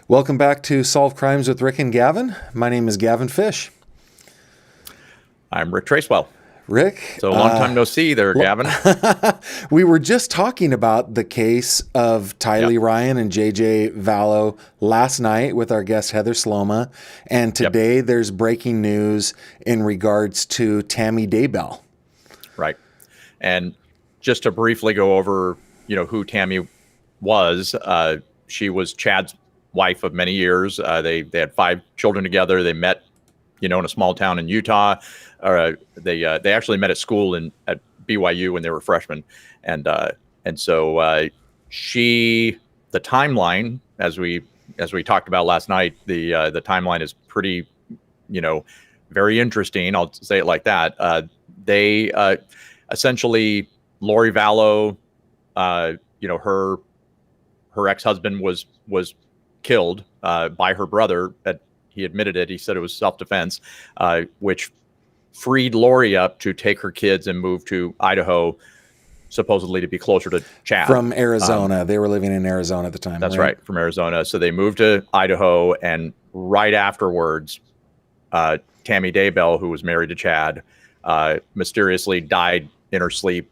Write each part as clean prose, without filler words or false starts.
Welcome back to Solve Crimes with Rick and Gavin. My name is Gavin Fish. I'm Rick Tracewell. Rick. So long time no see there, Gavin. We were just talking about the case of Tylee Ryan and JJ Vallow last night with our guest Heather Sloma. And today there's breaking news in regards to Tammy Daybell. Right. And just to briefly go over, who Tammy was, she was Chad's wife of many years. They had 5 children together. They met, in a small town in Utah. They actually met at school at BYU when they were freshmen, and so the timeline, as we talked about last night, the timeline is pretty, very interesting. I'll say it like that. They essentially, Lori Vallow, her ex-husband was killed by her brother. He admitted it. He said it was self-defense, which freed Lori up to take her kids and move to Idaho, supposedly to be closer to Chad. From Arizona. They were living in Arizona at the time. That's right, from Arizona. So they moved to Idaho, and right afterwards, Tammy Daybell, who was married to Chad, mysteriously died in her sleep.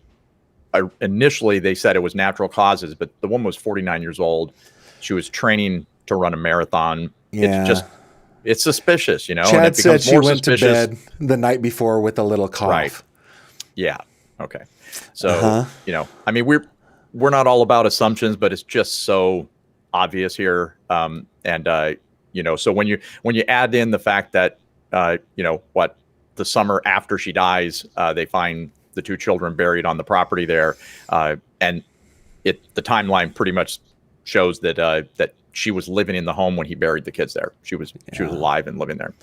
Initially, they said it was natural causes, but the woman was 49 years old. She was training to run a marathon. Yeah. It's suspicious, Chad and it said becomes she more went suspicious. to bed the night before with a little cough. Right. Yeah. Okay. So, I mean, we're not all about assumptions, but it's just so obvious here. So when you add in the fact that, the summer after she dies, they find the 2 children buried on the property there. And the timeline pretty much shows that she was living in the home when he buried the kids there. She was alive and living there.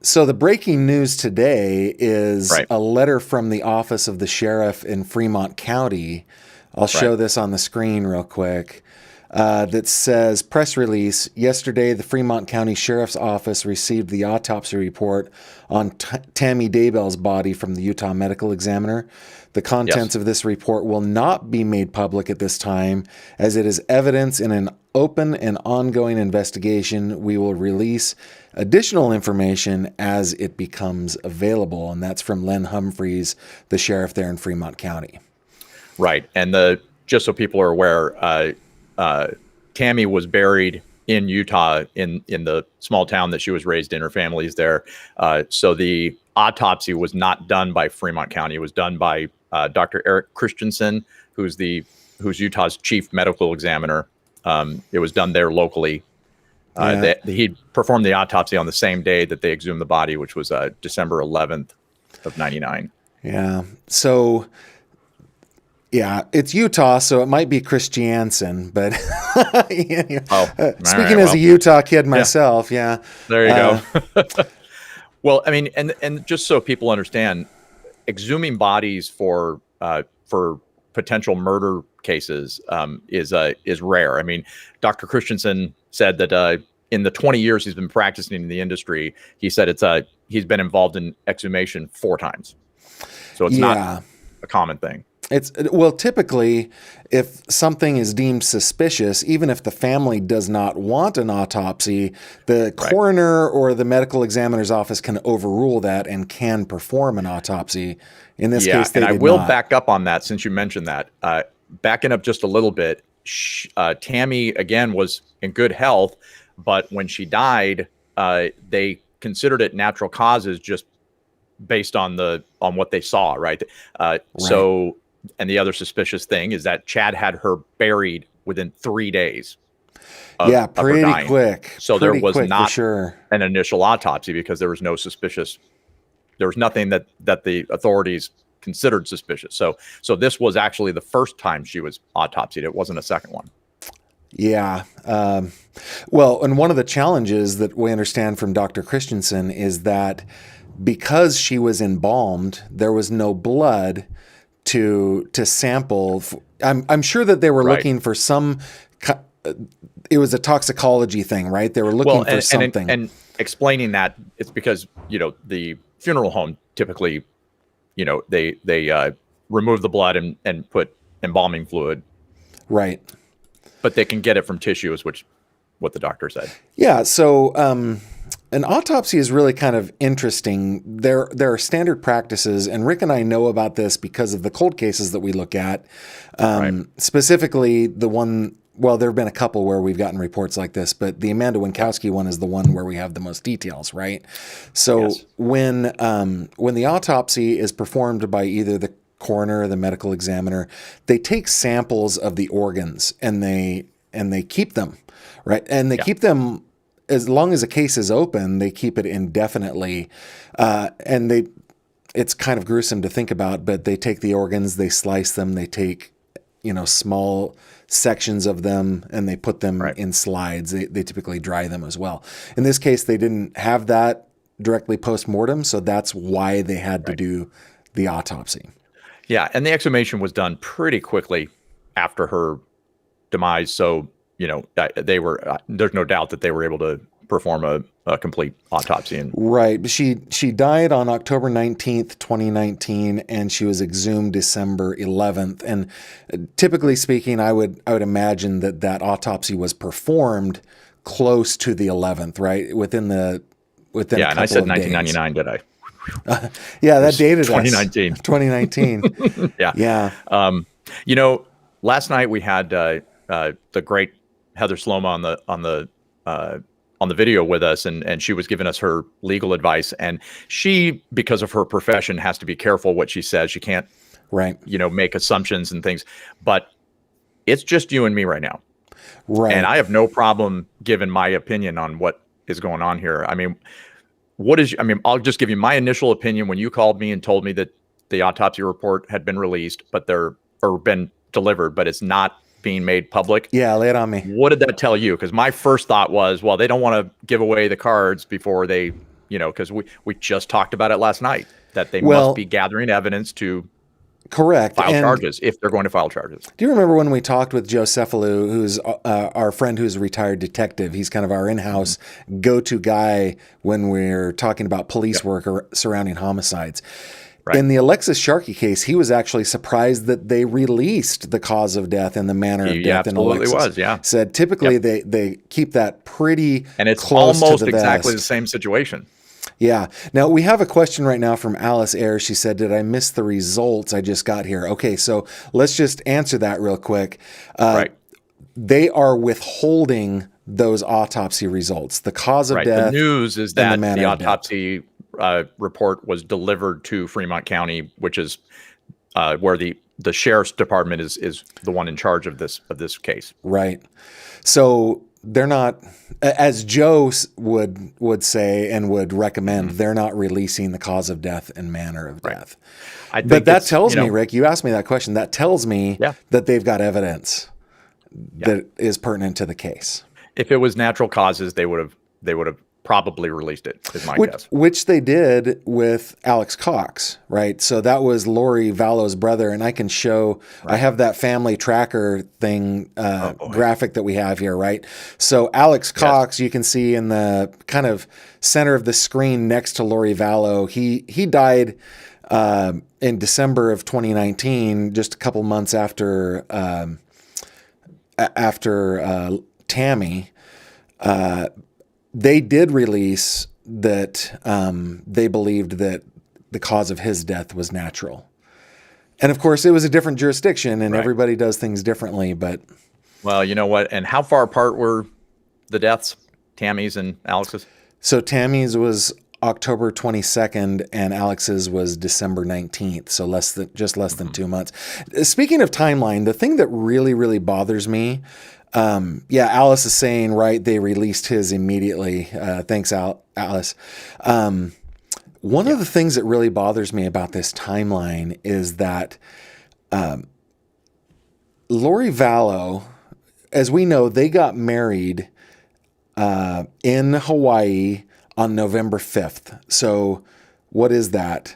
So the breaking news today is a letter from the office of the sheriff in Fremont County. I'll show this on the screen real quick. That says, press release, yesterday the Fremont County Sheriff's Office received the autopsy report on Tammy Daybell's body from the Utah Medical Examiner. The contents of this report will not be made public at this time, as it is evidence in an open and ongoing investigation. We will release additional information as it becomes available. And that's from Len Humphreys, the sheriff there in Fremont County. Right. And just so people are aware, Tammy was buried in Utah in the small town that she was raised in. Her family's there. So the autopsy was not done by Fremont County. It was done by Dr. Eric Christensen, who's Utah's chief medical examiner. It was done there locally. He performed the autopsy on the same day that they exhumed the body, which was December 11th of 99. Yeah. So... yeah, it's Utah, so it might be Christiansen, but speaking as a Utah kid myself, there you go. Well, I mean, and just so people understand, exhuming bodies for potential murder cases is rare. I mean, Dr. Christensen said that in the 20 years he's been practicing in the industry, he said he's been involved in exhumation 4 times, so it's not a common thing. Typically, if something is deemed suspicious, even if the family does not want an autopsy, the coroner or the medical examiner's office can overrule that and can perform an autopsy. In this case, they did not. And I will back up on that since you mentioned that. Backing up just a little bit, Tammy, again, was in good health, but when she died, they considered it natural causes just based on what they saw, right? So... and the other suspicious thing is that Chad had her buried within 3 days. Pretty quick. So there was not an initial autopsy because there was no there was nothing that the authorities considered suspicious. So this was actually the first time she was autopsied. It wasn't a second one. Yeah. Well, and one of the challenges that we understand from Dr. Christensen is that because she was embalmed, there was no blood to sample. I'm sure that they were looking for some. It was a toxicology thing, right? They were looking for something. And explaining that, it's because the funeral home typically, they remove the blood and put embalming fluid. Right. But they can get it from tissues, which what the doctor said. Yeah. So an autopsy is really kind of interesting. There are standard practices, and Rick and I know about this because of the cold cases that we look at. Specifically, the one. Well, there have been a couple where we've gotten reports like this, but the Amanda Winkowski one is the one where we have the most details, right? So when the autopsy is performed by either the coroner or the medical examiner, they take samples of the organs and they keep them, right? And they keep them as long as a case is open. They keep it indefinitely, and it's kind of gruesome to think about, but they take the organs, they slice them, they take small sections of them, and they put them in slides. They typically dry them as well. In this case, they didn't have that directly post-mortem, so that's why they had to do the autopsy. Yeah, and the exhumation was done pretty quickly after her demise, so they were. There's no doubt that they were able to perform a complete autopsy. Right. She died on October 19th, 2019, and she was exhumed December 11th. And typically speaking, I would imagine that autopsy was performed close to the 11th, right? Within a couple and I said of 1999, days. did I? Yeah, that dated 2019. 2019. Yeah. Last night we had the great Heather Sloma on the video with us, and she was giving us her legal advice. And she, because of her profession, has to be careful what she says. She can't, make assumptions and things. But it's just you and me right now. Right. And I have no problem giving my opinion on what is going on here. I mean, I'll just give you my initial opinion when you called me and told me that the autopsy report had been released, been delivered, but it's not being made public. Yeah, lay it on me. What did that tell you? Because my first thought was, well, they don't want to give away the cards before they, because we just talked about it last night, that they must be gathering evidence to file charges if they're going to file charges. Do you remember when we talked with Joe Cephalou, who's our friend who's a retired detective? He's kind of our in-house go-to guy when we're talking about police work or surrounding homicides. Right. In the Alexis Sharkey case, he was actually surprised that they released the cause of death and the manner of death in Alexis. Absolutely was, Said typically they keep that pretty and it's close almost to the exactly vest. the same situation. Yeah. Now, we have a question right now from Alice Ayers. She said, did I miss the results? I just got here. Okay, so let's just answer that real quick. They are withholding those autopsy results. The cause of death. The news is that the autopsy report was delivered to Fremont County, which is where the sheriff's department is the one in charge of this case. Right. So they're not, as Joe would say and would recommend, they're not releasing the cause of death and manner of death. But that tells me, Rick, you asked me that question. That tells me that they've got evidence that is pertinent to the case. If it was natural causes, they would have probably released it, is my guess. Which they did with Alex Cox, right? So that was Lori Vallow's brother, and I can show, I have that family tracker thing, graphic that we have here, right? So Alex Cox, you can see in the kind of center of the screen next to Lori Vallow, he died in December of 2019, just a couple months after Tammy. They did release that they believed that the cause of his death was natural. And of course, it was a different jurisdiction, and everybody does things differently. But well, you know what? And how far apart were the deaths, Tammy's and Alex's? So Tammy's was October 22nd, and Alex's was December 19th. So less than 2 months. Speaking of timeline, the thing that really, really bothers me. Alice is saying, they released his immediately. Thanks, Alice. One of the things that really bothers me about this timeline is that Lori Vallow, as we know, they got married in Hawaii on November 5th. So what is that?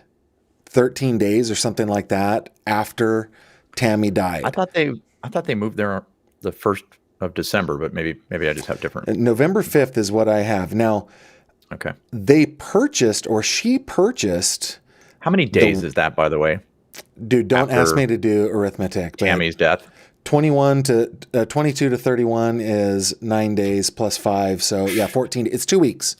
13 days or something like that after Tammy died. I thought they moved there the 1st of December, but maybe I just have different. November 5th is what I have. Now, she purchased. How many days is that, by the way? Dude, don't ask me to do arithmetic. Tammy's death. 22 to 31 is 9 days plus 5. So yeah, 14. It's 2 weeks.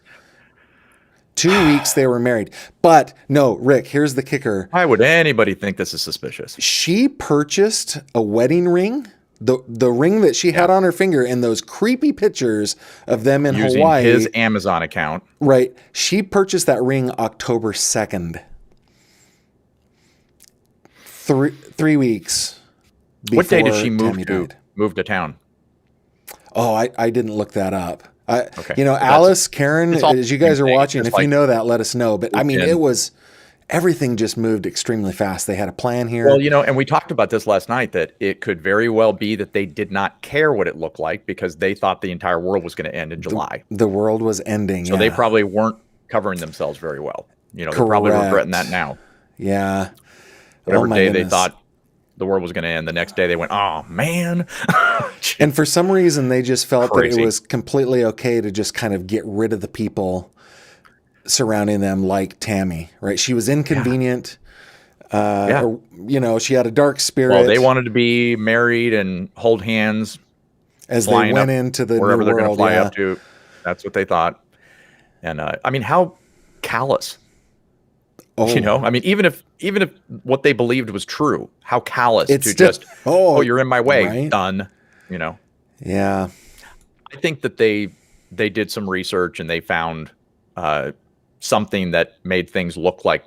2 weeks they were married. But no, Rick, here's the kicker. Why would anybody think this is suspicious? She purchased a wedding ring, the ring that she had on her finger, and those creepy pictures of them in Using Hawaii. his Amazon account. Right. She purchased that ring October 2nd. 3 weeks. What day did she Tammy move to town? Oh, I didn't look that up. Okay. You know, Alice, Karen, as you guys are watching, if like, you know that, let us know. But I mean, everything just moved extremely fast. They had a plan here. Well, you know, and we talked about this last night, that it could very well be that they did not care what it looked like because they thought the entire world was going to end in July. The world was ending. So they probably weren't covering themselves very well. You know, they're probably regretting that now. Yeah. Whatever day they thought the world was going to end, the next day they went, oh, man. And for some reason, they just felt that it was completely okay to just kind of get rid of the people surrounding them, like Tammy, right? She was inconvenient. Or, you know, she had a dark spirit. Well, they wanted to be married and hold hands as they went into the wherever new they're going to fly world, up to. That's what they thought. And I mean, how callous. You know, I mean, even if what they believed was true, how callous to just, you're in my way, right? Done. You know. Yeah. I think that they did some research and they found something that made things look like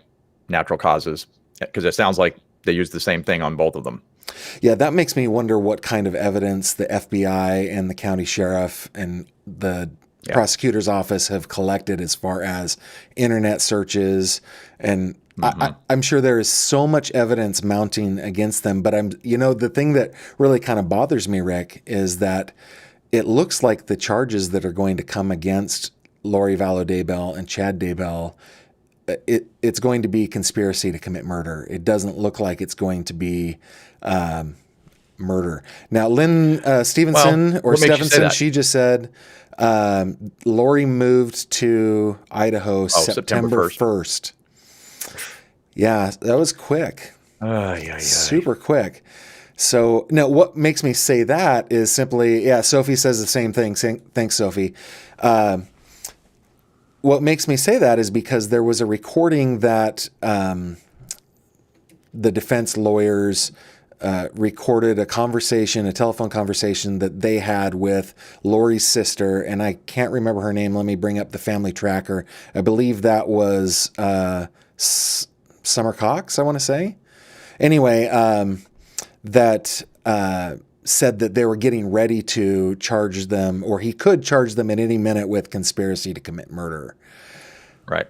natural causes, because it sounds like they used the same thing on both of them. Yeah, that makes me wonder what kind of evidence the FBI and the county sheriff and the prosecutor's office have collected as far as internet searches. And I'm sure there is so much evidence mounting against them. But the thing that really kind of bothers me, Rick, is that it looks like the charges that are going to come against Lori Vallow Daybell and Chad Daybell, it's going to be conspiracy to commit murder. It doesn't look like it's going to be murder. Now, Lynn Stevenson she just said Lori moved to Idaho September 1st. Yeah, that was quick. Super quick. So now what makes me say that is simply, Sophie says the same thing. Thanks, Sophie. What makes me say that is because there was a recording that the defense lawyers recorded a telephone conversation that they had with Lori's sister, and I can't remember her name. Let me bring up the family tracker. I believe that was Summer Cox, I want to say. Anyway, that said that they were getting ready to charge them, or he could charge them at any minute with conspiracy to commit murder. Right.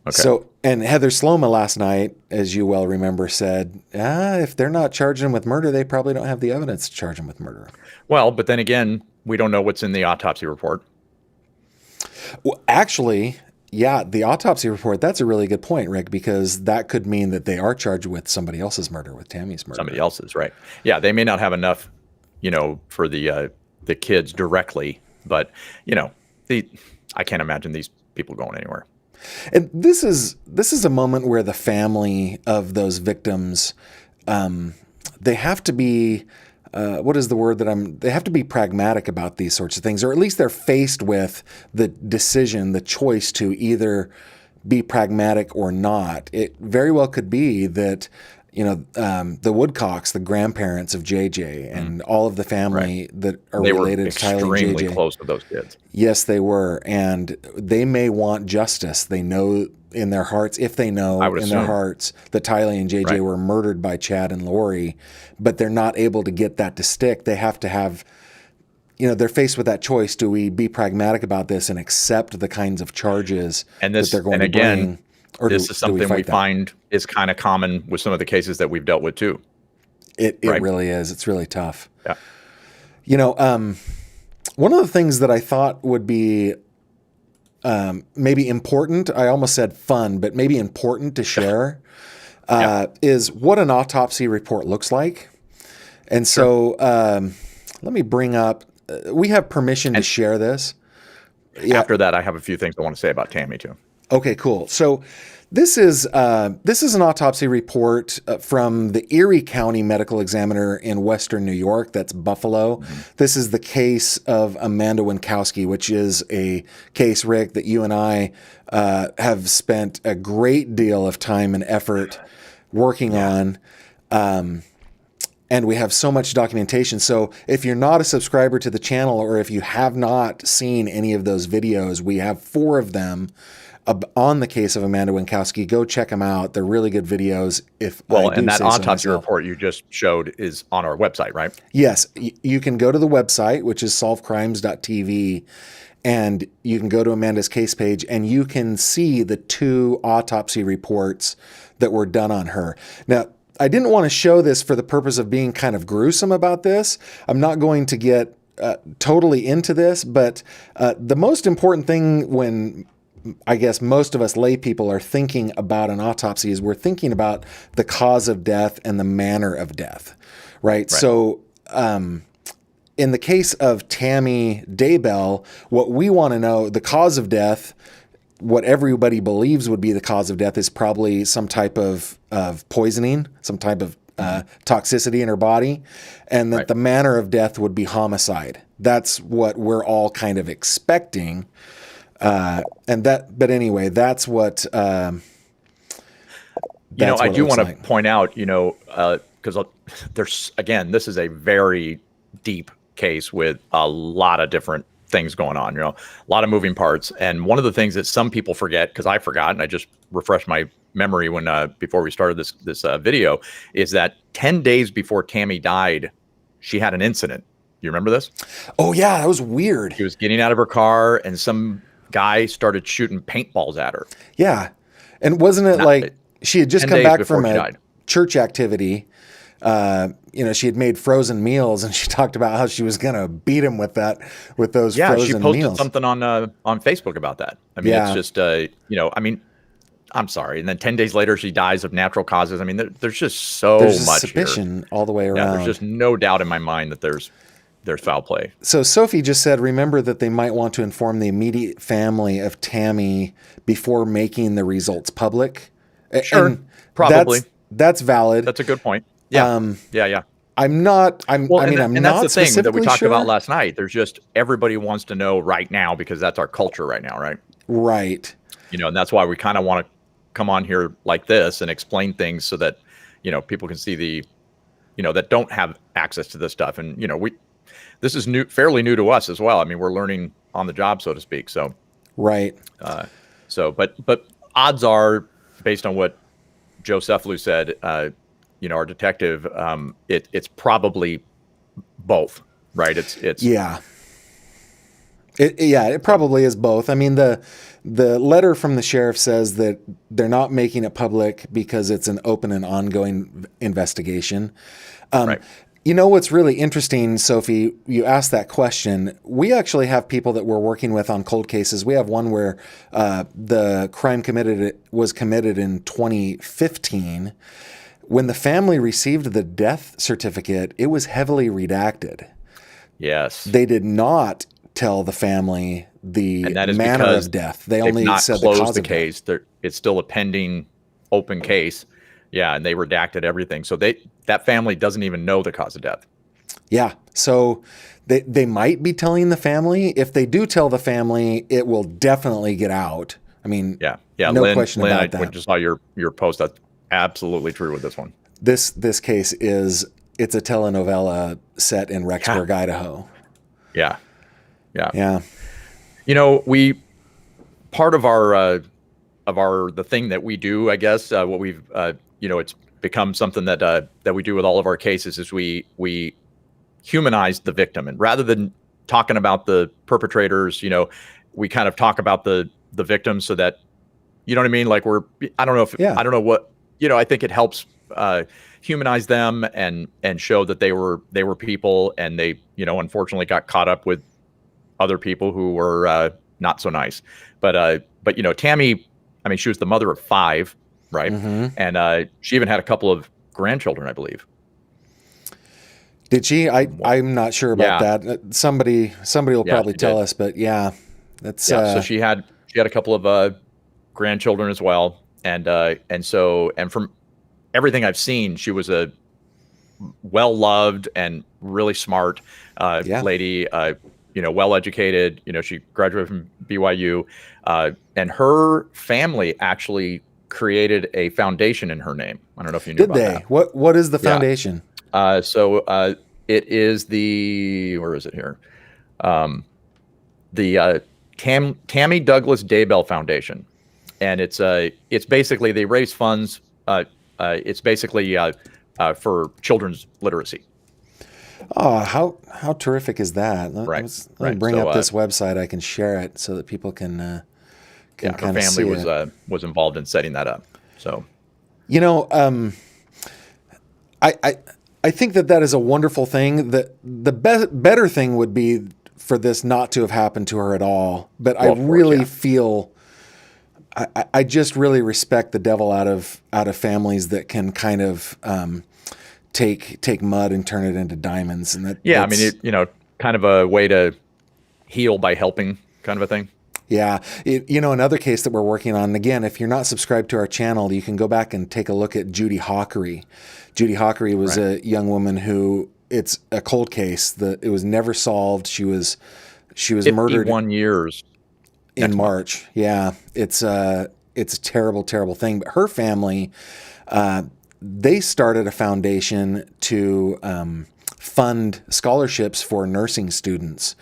Okay. So, and Heather Sloma last night, as you well remember, said, if they're not charging him with murder, they probably don't have the evidence to charge him with murder. Well, but then again, we don't know what's in the autopsy report. Well, actually, the autopsy report, that's a really good point, Rick, because that could mean that they are charged with somebody else's murder, with Tammy's murder. Somebody else's, right. Yeah, they may not have enough, for the kids directly, but, I can't imagine these people going anywhere. And this is a moment where the family of those victims, they have to be, they have to be pragmatic about these sorts of things, or at least they're faced with the choice to either be pragmatic or not. It very well could be that, the Woodcocks, the grandparents of JJ, and all of the family that are related to Tyler and JJ. They were extremely close with those kids. Yes, they were. And they may want justice. They know in their hearts, their hearts, that Tyler and JJ were murdered by Chad and Lori, but they're not able to get that to stick. They have to have, they're faced with that choice. Do we be pragmatic about this and accept the kinds of charges that they're going to bring? Or this is something we find is kind of common with some of the cases that we've dealt with too. It really is. It's really tough. Yeah. One of the things that I thought would be maybe important, I almost said fun, but maybe important to share, is what an autopsy report looks like. And so let me bring up, we have permission to share this. After that, I have a few things I want to say about Tammy too. Okay, cool. So this is an autopsy report from the Erie County Medical Examiner in Western New York. That's Buffalo. Mm-hmm. This is the case of Amanda Winkowski, which is a case, Rick, that you and I have spent a great deal of time and effort working on. And we have so much documentation. So if you're not a subscriber to the channel, or if you have not seen any of those videos, we have 4 of them on the case of Amanda Winkowski. Go check them out. They're really good videos. And that autopsy report you just showed is on our website, right? Yes. You can go to the website, which is solvecrimes.tv, and you can go to Amanda's case page, and you can see the 2 autopsy reports that were done on her. Now, I didn't want to show this for the purpose of being kind of gruesome about this. I'm not going to get totally into this, but the most important thing when I guess most of us lay people are thinking about an autopsy is we're thinking about the cause of death and the manner of death, right? So in the case of Tammy Daybell, what we want to know, the cause of death, what everybody believes would be the cause of death is probably some type of poisoning, some type of toxicity in her body, and that the manner of death would be homicide. That's what we're all kind of expecting. But anyway, that's what, I do want to point out, because again, this is a very deep case with a lot of different things going on, a lot of moving parts. And one of the things that some people forget, because I forgot, and I just refreshed my memory when, before we started this video, is that 10 days before Tammy died, she had an incident. You remember this? Oh yeah. That was weird. She was getting out of her car and some guy started shooting paintballs at her. Yeah. And wasn't it like she had just come back from a church activity? She had made frozen meals, and she talked about how she was going to beat him with those frozen meals. Yeah, she posted something on Facebook about that. I mean, it's just, I'm sorry. And then 10 days later, she dies of natural causes. I mean, there's just there's much suspicion here. All the way around. Yeah, there's just no doubt in my mind that there's foul play. So Sophie just said, remember that they might want to inform the immediate family of Tammy before making the results public. Sure, and probably. That's valid. That's a good point. Yeah. Yeah. I'm not that's the thing that we talked about last night. There's just everybody wants to know right now because that's our culture right now, right? Right. And that's why we kind of want to come on here like this and explain things so that, people can see that don't have access to this stuff. And, this is fairly new to us as well. I mean, we're learning on the job, so to speak. So, right. But odds are, based on what Joe Cefalu said, our detective, it's probably both, right? It's yeah. It probably is both. I mean, the letter from the sheriff says that they're not making it public because it's an open and ongoing investigation. Right. What's really interesting, Sophie, you asked that question. We actually have people that we're working with on cold cases. We have one where the crime was committed in 2015. When the family received the death certificate, it was heavily redacted. Yes. They did not tell the family the manner of death. They only said the cause of case. It's still a pending open case. Yeah, and they redacted everything. So that family doesn't even know the cause of death. Yeah. So they might be telling the family. If they do tell the family, it will definitely get out. I mean, yeah. No question about that. I just saw your post. That's absolutely true with this one. This case it's a telenovela set in Rexburg, Idaho. Yeah. We part of the thing that we do, I guess, what we've it's become something that we do with all of our cases is we humanize the victim, and rather than talking about the perpetrators, we kind of talk about the victims so that, you know what I mean? Like I don't know what, I think it helps humanize them and show that they were people, and they, unfortunately got caught up with other people who were not so nice. But Tammy, I mean, she was the mother of 5, right? Mm-hmm. And she even had a couple of grandchildren, I believe. Did she? I'm not sure about that. Somebody will probably tell us, but yeah, that's so she had a couple of grandchildren as well. And from everything I've seen, she was a well-loved and really smart lady, well educated. She graduated from BYU, and her family actually created a foundation in her name. I don't know if you knew about that. What is the foundation? It is where is it here? The Tammy Daybell Foundation, and it's basically they raise funds. It's basically for children's literacy. Oh, how terrific is that? Let me bring up this website. I can share it so that people can her family was involved in setting that up. So, I think that is a wonderful thing. The better thing would be for this not to have happened to her at all. But I really feel, I just really respect the devil out of families that can kind of take mud and turn it into diamonds. And kind of a way to heal by helping, kind of a thing. Yeah. Another case that we're working on, again, if you're not subscribed to our channel, you can go back and take a look at Judy Hockery. Judy Hockery was a young woman who, it's a cold case. It was never solved. She was murdered 51 years in March. Yeah. It's a terrible, terrible thing. But her family, they started a foundation to fund scholarships for nursing students.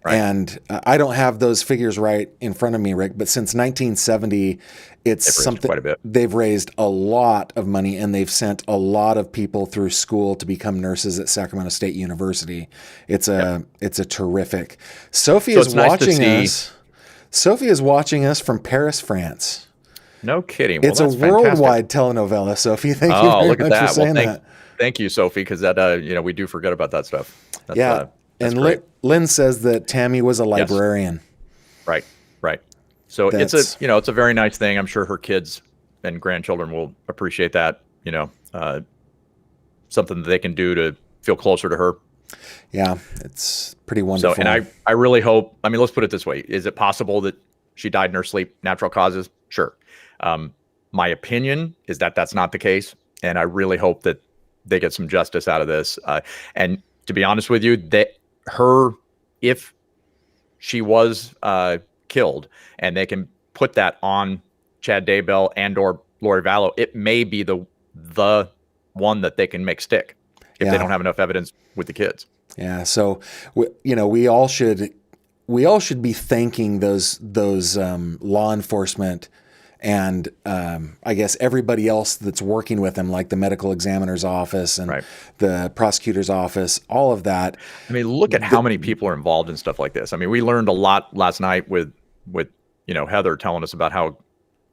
Right. And I don't have those figures right in front of me, Rick, but since 1970, it's something quite a bit. They've raised a lot of money, and they've sent a lot of people through school to become nurses at Sacramento State University. It's a terrific. Sophie is watching us. Sophie is watching us from Paris, France. No kidding. Well, it's a worldwide telenovela, Sophie. Thank you very much for saying that. Thank you, Sophie, because that we do forget about that stuff. That's and Lynn says that Tammy was a librarian. Yes. Right. So it's a very nice thing. I'm sure her kids and grandchildren will appreciate that. Something that they can do to feel closer to her. Yeah, it's pretty wonderful. So, and I really hope. I mean, let's put it this way: is it possible that she died in her sleep, natural causes? Sure. My opinion is that that's not the case, and I really hope that they get some justice out of this. And to be honest with you, if she was killed, and they can put that on Chad Daybell and or Lori Vallow, it may be the one that they can make stick if they don't have enough evidence with the kids. Yeah. So we all should be thanking those law enforcement and I guess everybody else that's working with them, like the medical examiner's office and the prosecutor's office, all of that. I mean, look at how many people are involved in stuff like this. I mean, we learned a lot last night with Heather telling us about how,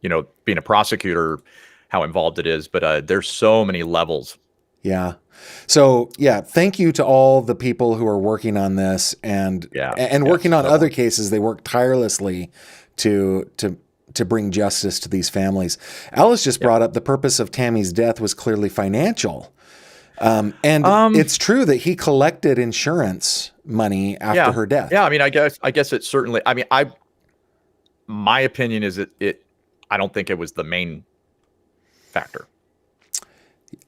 being a prosecutor, how involved it is. But there's so many levels. Yeah. So, thank you to all the people who are working on this and working on other cases. They work tirelessly to bring justice to these families. Alice just brought up the purpose of Tammy's death was clearly financial. And it's true that he collected insurance money after her death. Yeah. I mean, I guess it's certainly, I mean, my opinion is I don't think it was the main factor.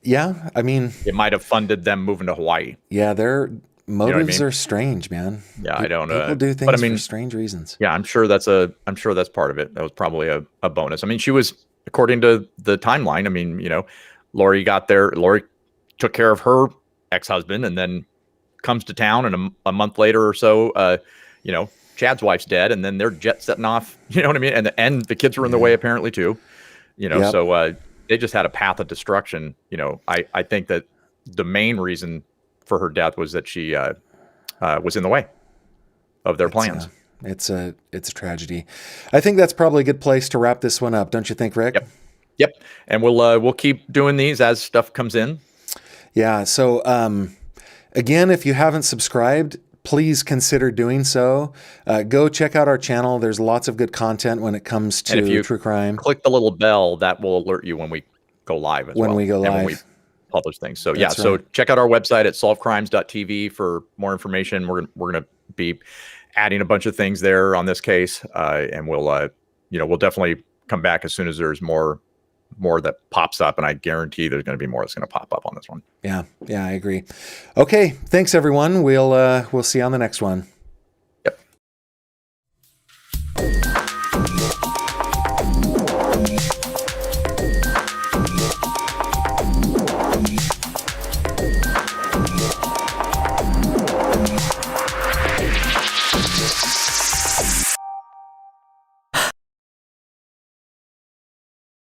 Yeah. I mean, it might've funded them moving to Hawaii. Yeah. Their motives are strange, man. Yeah. I don't know. People do things for strange reasons. Yeah. I'm sure that's part of it. That was probably a bonus. I mean, she was, according to the timeline, I mean, Lori got there, Lori took care of her ex-husband and then comes to town, and a month later or so, Chad's wife's dead, and then they're jet setting off, you know what I mean? And the kids were in the way apparently too, so they just had a path of destruction. I think that the main reason for her death was that she was in the way of their plans. It's a tragedy. I think that's probably a good place to wrap this one up. Don't you think, Rick? Yep. And we'll keep doing these as stuff comes in. Yeah. So, again, if you haven't subscribed, please consider doing so. Go check out our channel. There's lots of good content when it comes to true crime. Click the little bell that will alert you when we go live as well. When we go live. And when we publish things. So so check out our website at solvecrimes.tv for more information. We're going to be adding a bunch of things there on this case. And we'll definitely come back as soon as there's more that pops up, and I guarantee there's going to be more that's going to pop up on this one. Yeah, I agree. Okay, thanks everyone. We'll see you on the next one.